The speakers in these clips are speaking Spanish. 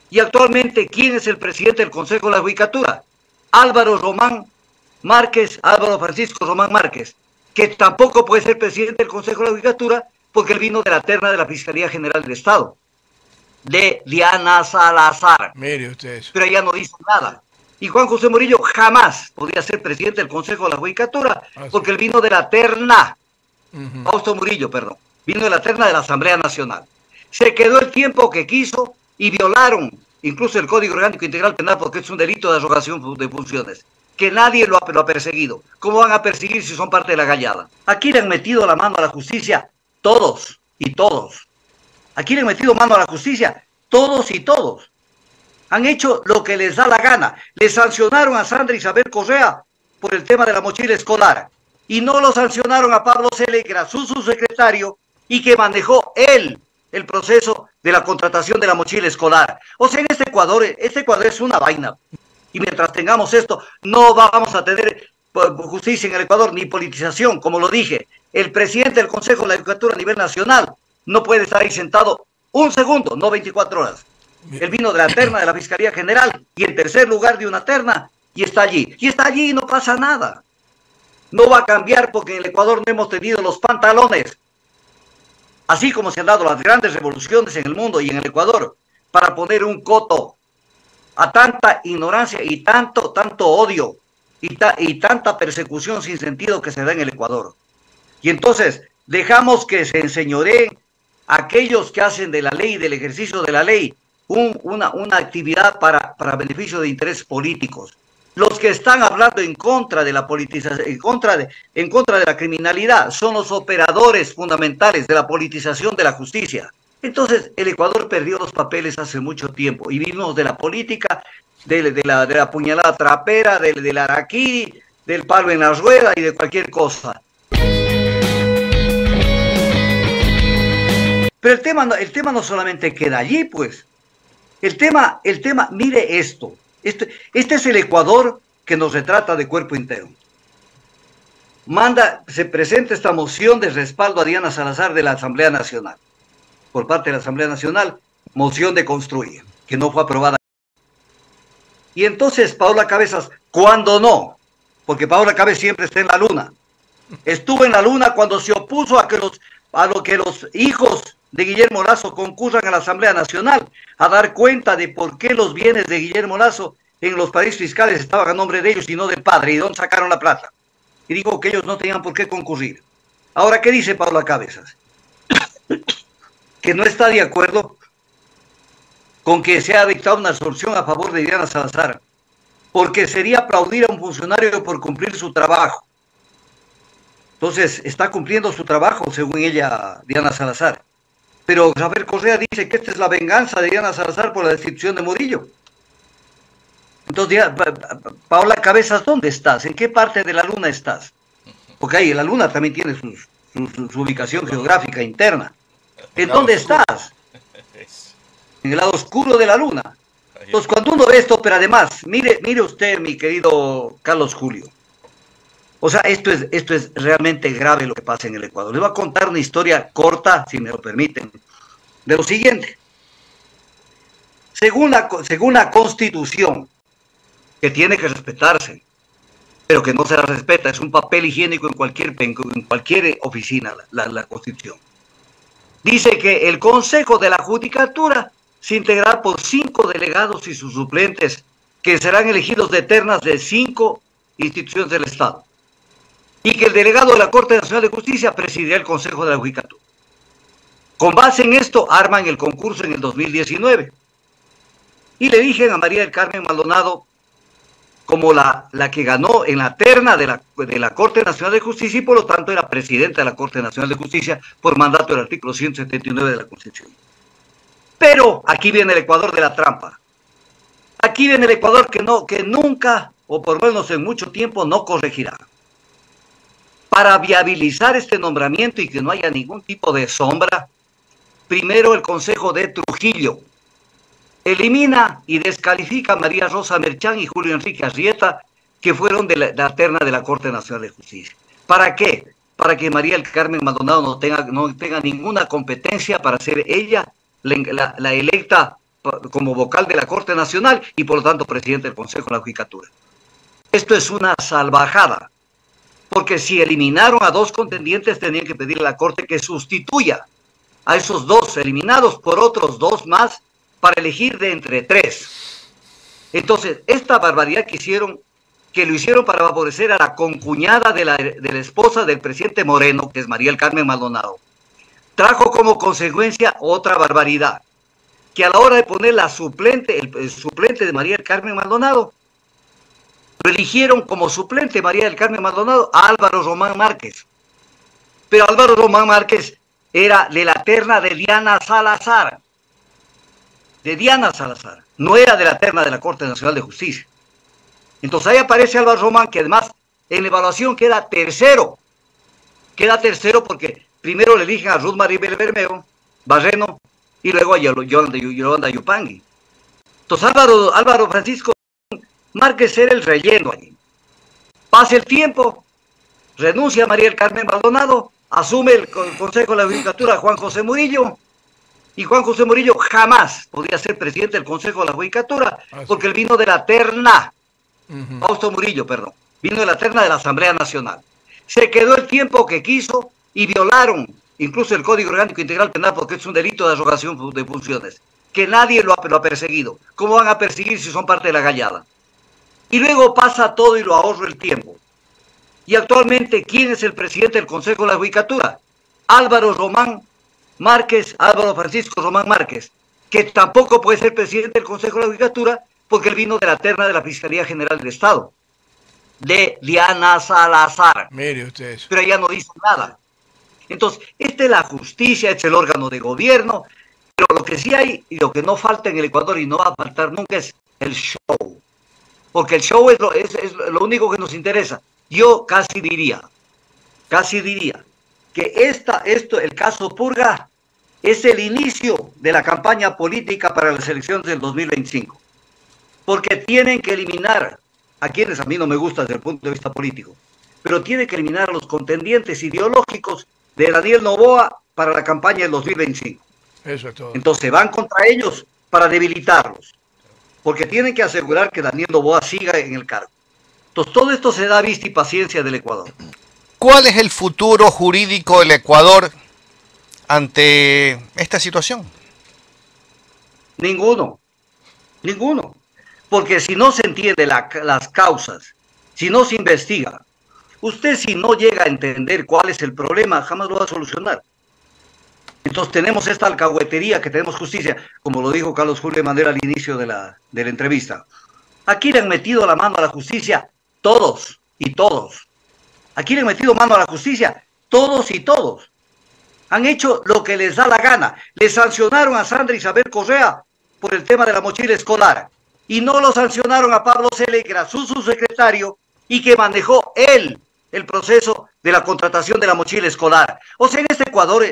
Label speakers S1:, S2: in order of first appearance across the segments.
S1: Y actualmente, ¿quién es el presidente del Consejo de la Judicatura? Álvaro Francisco Román Márquez, que tampoco puede ser presidente del Consejo de la Judicatura porque él vino de la terna de la Fiscalía General del Estado, de Diana Salazar.
S2: Mire usted eso.
S1: Pero ella no dice nada. Y Juan José Murillo jamás podría ser presidente del Consejo de la Judicatura porque él vino de la terna, Fausto Murillo, perdón, vino de la terna de la Asamblea Nacional. Se quedó el tiempo que quiso y violaron incluso el Código Orgánico Integral Penal porque es un delito de arrogación de funciones, que nadie lo ha perseguido. ¿Cómo van a perseguir si son parte de la gallada? Aquí le han metido la mano a la justicia todos y todos. Aquí le han metido mano a la justicia todos y todos. Han hecho lo que les da la gana. Le sancionaron a Sandra Isabel Correa por el tema de la mochila escolar. Y no lo sancionaron a Pablo Cele, que era su subsecretario y que manejó él el proceso de la contratación de la mochila escolar. O sea, en este Ecuador es una vaina. Y mientras tengamos esto, no vamos a tener justicia en el Ecuador ni politización. Como lo dije, el presidente del Consejo de la Judicatura a nivel nacional no puede estar ahí sentado un segundo, no 24 horas. Él vino de la terna de la Fiscalía General y en tercer lugar de una terna y está allí. Y está allí y no pasa nada. No va a cambiar porque en el Ecuador no hemos tenido los pantalones. Así como se han dado las grandes revoluciones en el mundo y en el Ecuador para poner un coto a tanta ignorancia y tanto odio y tanta persecución sin sentido que se da en el Ecuador. Y entonces dejamos que se enseñoreen aquellos que hacen de la ley, del ejercicio de la ley, una actividad para beneficio de intereses políticos. Los que están hablando en contra de la politización, en contra de la criminalidad, son los operadores fundamentales de la politización de la justicia. Entonces, el Ecuador perdió los papeles hace mucho tiempo y vivimos de la política, de la puñalada trapera, del araquiri, del palo en la rueda y de cualquier cosa. Pero el tema no solamente queda allí, pues. El tema, mire esto. Este es el Ecuador que nos retrata de cuerpo entero. Se presenta esta moción de respaldo a Diana Salazar de la Asamblea Nacional. Por parte de la Asamblea Nacional, moción de construir, que no fue aprobada. Y entonces Paola Cabezas, ¿cuándo no? Porque Paola Cabezas siempre está en la luna. Estuvo en la luna cuando se opuso a lo que los hijos de Guillermo Lasso concurran a la Asamblea Nacional, a dar cuenta de por qué los bienes de Guillermo Lasso en los paraísos fiscales estaban a nombre de ellos y no del padre, y de dónde sacaron la plata. Y dijo que ellos no tenían por qué concurrir. Ahora, ¿qué dice Paola Cabezas? Que no está de acuerdo con que se ha dictado una resolución a favor de Diana Salazar, porque sería aplaudir a un funcionario por cumplir su trabajo. Entonces, está cumpliendo su trabajo, según ella, Diana Salazar. Pero Rafael Correa dice que esta es la venganza de Diana Salazar por la destitución de Murillo. Entonces, Paola Cabezas, ¿dónde estás? ¿En qué parte de la luna estás? Porque ahí la luna también tiene su ubicación geográfica interna. ¿En dónde estás? En el lado oscuro de la luna. Entonces, cuando uno ve esto, pero además, mire usted, mi querido Carlos Julio. O sea, esto es realmente grave lo que pasa en el Ecuador. Les voy a contar una historia corta, si me lo permiten, de lo siguiente. Según la Constitución, que tiene que respetarse, pero que no se la respeta, es un papel higiénico en cualquier oficina, la Constitución. Dice que el Consejo de la Judicatura se integrará por 5 delegados y sus suplentes, que serán elegidos de ternas de 5 instituciones del Estado. Y que el delegado de la Corte Nacional de Justicia presidirá el Consejo de la Judicatura. Con base en esto, arman el concurso en el 2019. Y le dije a María del Carmen Maldonado, como la que ganó en la terna de la Corte Nacional de Justicia y por lo tanto era presidenta de la Corte Nacional de Justicia por mandato del artículo 179 de la Constitución. Pero aquí viene el Ecuador de la trampa. Aquí viene el Ecuador que nunca, o por lo menos en mucho tiempo, no corregirá. Para viabilizar este nombramiento y que no haya ningún tipo de sombra, primero el Consejo de Trujillo elimina y descalifica a María Rosa Merchán y Julio Enrique Arrieta, que fueron de la terna de la Corte Nacional de Justicia. ¿Para qué? Para que María del Carmen Maldonado no tenga ninguna competencia para ser ella la electa como vocal de la Corte Nacional y por lo tanto presidente del Consejo de la Judicatura. Esto es una salvajada, porque si eliminaron a 2 contendientes tenían que pedirle a la Corte que sustituya a esos 2 eliminados por otros 2 más para elegir de entre 3. Entonces, esta barbaridad que lo hicieron para favorecer a la concuñada de la esposa del presidente Moreno, que es María del Carmen Maldonado, trajo como consecuencia otra barbaridad, que a la hora de poner la suplente, el suplente de María del Carmen Maldonado, lo eligieron como suplente María del Carmen Maldonado a Álvaro Román Márquez. Pero Álvaro Román Márquez era de la terna de Diana Salazar. De Diana Salazar. No era de la terna de la Corte Nacional de Justicia. Entonces ahí aparece Álvaro Román, que además en la evaluación queda tercero. Queda tercero porque primero le eligen a Ruth María Bermeo, Barreno, y luego a Yolanda Yupangui. Entonces Álvaro Francisco Márquez era el relleno allí. Pasa el tiempo, renuncia a María del Carmen Maldonado, asume el Consejo de la Judicatura Juan José Murillo, y Juan José Murillo jamás podía ser presidente del Consejo de la Judicatura, porque él vino de la terna, Fausto Murillo, perdón, vino de la terna de la Asamblea Nacional. Se quedó el tiempo que quiso y violaron incluso el Código Orgánico Integral Penal porque es un delito de arrogación de funciones, que nadie lo ha perseguido. ¿Cómo van a perseguir si son parte de la gallada? Y luego pasa todo y lo ahorro el tiempo. Y actualmente, ¿quién es el presidente del Consejo de la Judicatura? Álvaro Francisco Román Márquez, que tampoco puede ser presidente del Consejo de la Judicatura porque él vino de la terna de la Fiscalía General del Estado, de Diana Salazar.
S2: Mire usted eso.
S1: Pero ella no dice nada. Entonces, esta es la justicia, este es el órgano de gobierno, pero lo que sí hay y lo que no falta en el Ecuador y no va a faltar nunca es el show. Porque el show es lo único que nos interesa. Yo casi diría que el caso Purga es el inicio de la campaña política para las elecciones del 2025. Porque tienen que eliminar a quienes a mí no me gustan desde el punto de vista político, pero tienen que eliminar a los contendientes ideológicos de Daniel Noboa para la campaña del 2025.
S2: Eso es todo.
S1: Entonces van contra ellos para debilitarlos, porque tienen que asegurar que Daniel Noboa siga en el cargo. Entonces todo esto se da a vista y paciencia del Ecuador.
S3: ¿Cuál es el futuro jurídico del Ecuador ante esta situación?
S1: Ninguno. Porque si no se entiende las causas, si no se investiga, usted si no llega a entender cuál es el problema, jamás lo va a solucionar. Entonces tenemos esta alcahuetería que tenemos justicia, como lo dijo Carlos Julio Mandela al inicio de la entrevista. Aquí le han metido la mano a la justicia todos y todos. Aquí le han metido mano a la justicia todos y todos. Han hecho lo que les da la gana. Le sancionaron a Sandra Isabel Correa por el tema de la mochila escolar. Y no lo sancionaron a Pablo Cele, que era su subsecretario, y que manejó él el proceso de la contratación de la mochila escolar. O sea, en este Ecuador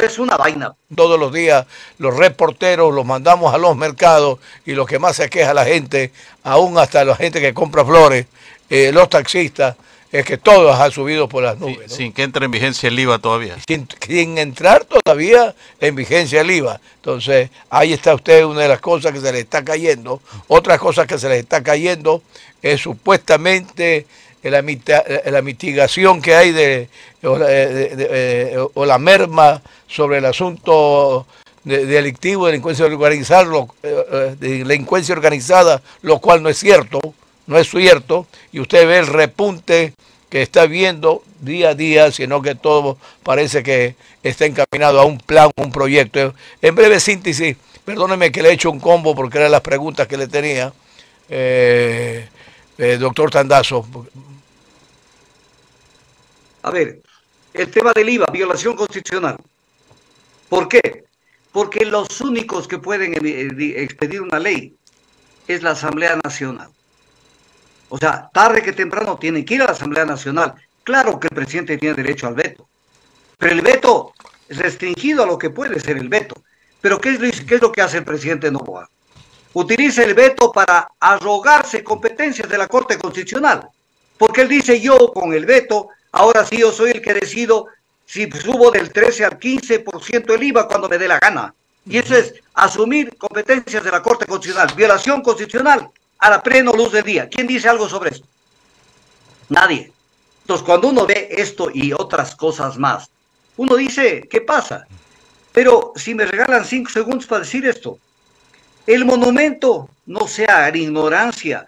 S1: es una vaina.
S2: Todos los días los reporteros los mandamos a los mercados y lo que más se queja la gente, aún hasta la gente que compra flores, los taxistas, es que todos han subido por las nubes.
S3: Sí,
S2: ¿no?
S3: Sin que entre en vigencia el IVA todavía.
S2: Sin entrar todavía en vigencia el IVA. Entonces, ahí está usted una de las cosas que se le está cayendo. Otra cosa que se le está cayendo es supuestamente la mitigación que hay o la merma sobre el asunto delictivo, delincuencia organizada, lo cual no es cierto. No es cierto, y usted ve el repunte que está viendo día a día, sino que todo parece que está encaminado a un plan, un proyecto. En breve síntesis, perdóneme que le he hecho un combo porque eran las preguntas que le tenía, doctor Tandazo.
S1: A ver, el tema del IVA, violación constitucional. ¿Por qué? Porque los únicos que pueden expedir una ley es la Asamblea Nacional. O sea, tarde que temprano tienen que ir a la Asamblea Nacional. Claro que el presidente tiene derecho al veto, pero el veto es restringido a lo que puede ser el veto. Pero ¿qué es lo que hace el presidente Noboa? Utiliza el veto para arrogarse competencias de la Corte Constitucional, porque él dice: yo con el veto, ahora sí yo soy el que decido si subo del 13 al 15% el IVA cuando me dé la gana. Y eso es asumir competencias de la Corte Constitucional, violación constitucional a la plena luz del día. ¿Quién dice algo sobre esto? Nadie. Entonces, cuando uno ve esto y otras cosas más, uno dice, ¿qué pasa? Pero si me regalan 5 segundos para decir esto, el monumento, no sea en ignorancia,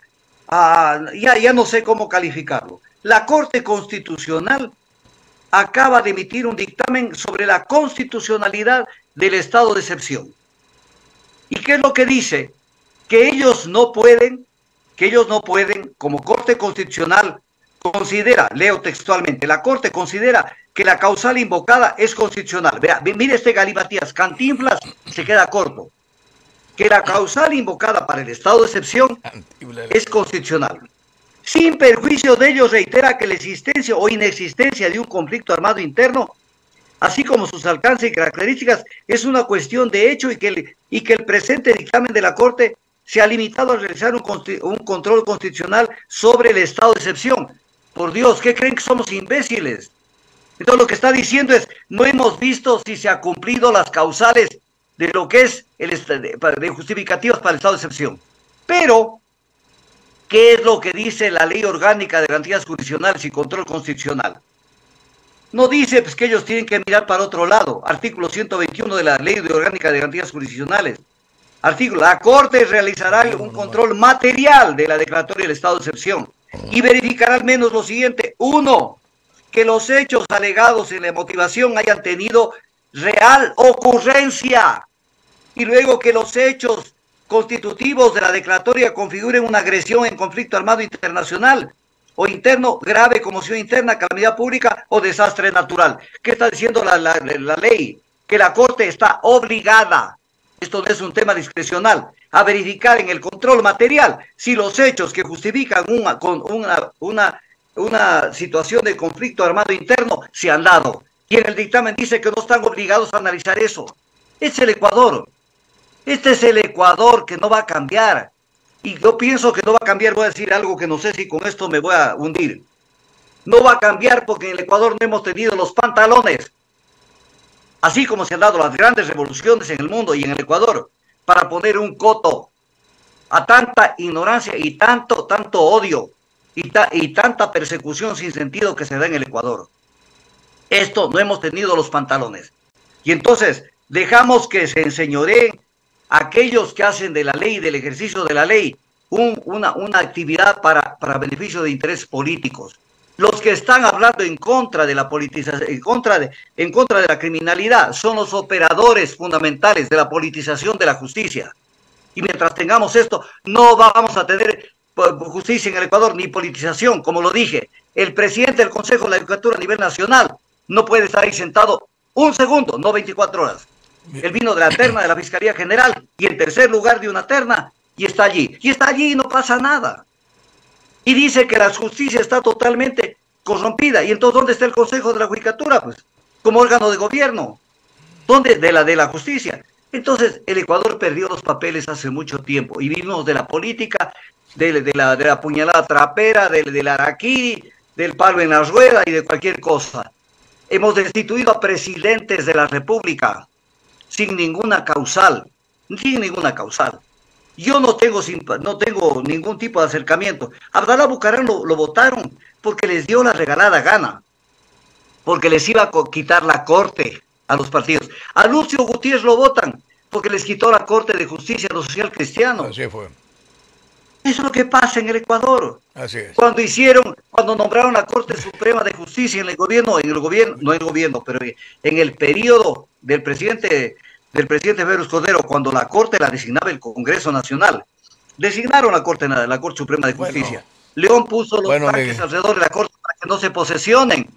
S1: ya no sé cómo calificarlo. La Corte Constitucional acaba de emitir un dictamen sobre la constitucionalidad del estado de excepción. ¿Y qué es lo que dice? Que ellos no pueden, como Corte Constitucional considera, leo textualmente, la Corte considera que la causal invocada es constitucional. Vea, mire este galimatías, Cantinflas se queda corto. Que la causal invocada para el estado de excepción es constitucional. Sin perjuicio de ello, reitera que la existencia o inexistencia de un conflicto armado interno, así como sus alcances y características, es una cuestión de hecho y que el presente dictamen de la Corte se ha limitado a realizar un control constitucional sobre el estado de excepción. Por Dios, ¿qué creen que somos imbéciles? Entonces lo que está diciendo es, no hemos visto si se han cumplido las causales de lo que es de justificativos para el estado de excepción. Pero, ¿qué es lo que dice la Ley Orgánica de Garantías Jurisdiccionales y Control Constitucional? No dice pues, que ellos tienen que mirar para otro lado. Artículo 121 de la Ley Orgánica de Garantías Jurisdiccionales. Artículo, la Corte realizará un control material de la declaratoria del estado de excepción y verificará al menos lo siguiente. 1, que los hechos alegados en la motivación hayan tenido real ocurrencia. Y luego que los hechos constitutivos de la declaratoria configuren una agresión en conflicto armado internacional o interno, grave conmoción interna, calamidad pública o desastre natural. ¿Qué está diciendo la ley? Que la Corte está obligada, esto no es un tema discrecional, a verificar en el control material si los hechos que justifican una situación de conflicto armado interno se han dado. Y en el dictamen dice que no están obligados a analizar eso. Es el Ecuador. Este es el Ecuador que no va a cambiar. Y yo pienso que no va a cambiar. Voy a decir algo que no sé si con esto me voy a hundir. No va a cambiar porque en el Ecuador no hemos tenido los pantalones. Así como se han dado las grandes revoluciones en el mundo y en el Ecuador, para poner un coto a tanta ignorancia y tanto odio y tanta persecución sin sentido que se da en el Ecuador. Esto no hemos tenido los pantalones. Y entonces dejamos que se enseñoreen aquellos que hacen de la ley, del ejercicio de la ley, una actividad para beneficio de intereses políticos. Los que están hablando en contra de la politización, en contra de la criminalidad, son los operadores fundamentales de la politización de la justicia. Y mientras tengamos esto, no vamos a tener justicia en el Ecuador ni politización. Como lo dije, el presidente del Consejo de la Judicatura a nivel nacional no puede estar ahí sentado un segundo, no 24 horas. Él vino de la terna de la Fiscalía General y en tercer lugar de una terna y está allí. Y está allí y no pasa nada. Y dice que la justicia está totalmente corrompida. ¿Y entonces dónde está el Consejo de la Judicatura? Pues como órgano de gobierno. ¿Dónde? De la justicia. Entonces el Ecuador perdió los papeles hace mucho tiempo y vivimos de la política, de la puñalada trapera, del araquiri, del palo en la rueda y de cualquier cosa. Hemos destituido a presidentes de la República sin ninguna causal, Yo no tengo ningún tipo de acercamiento. Abdalá Bucaram lo votaron porque les dio la regalada gana, porque les iba a quitar la corte a los partidos. A Lucio Gutiérrez lo votan porque les quitó la Corte de Justicia a los social cristianos.
S2: Así fue.
S1: Eso es lo que pasa en el Ecuador.
S2: Así es.
S1: Cuando nombraron la Corte Suprema de Justicia en el periodo del presidente Félix Cordero, cuando la Corte la designaba el Congreso Nacional, designaron la Corte Suprema de Justicia. León puso los tanques alrededor de la Corte para que no se posesionen.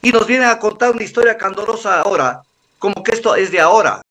S1: Y nos vienen a contar una historia candorosa ahora, como que esto es de ahora.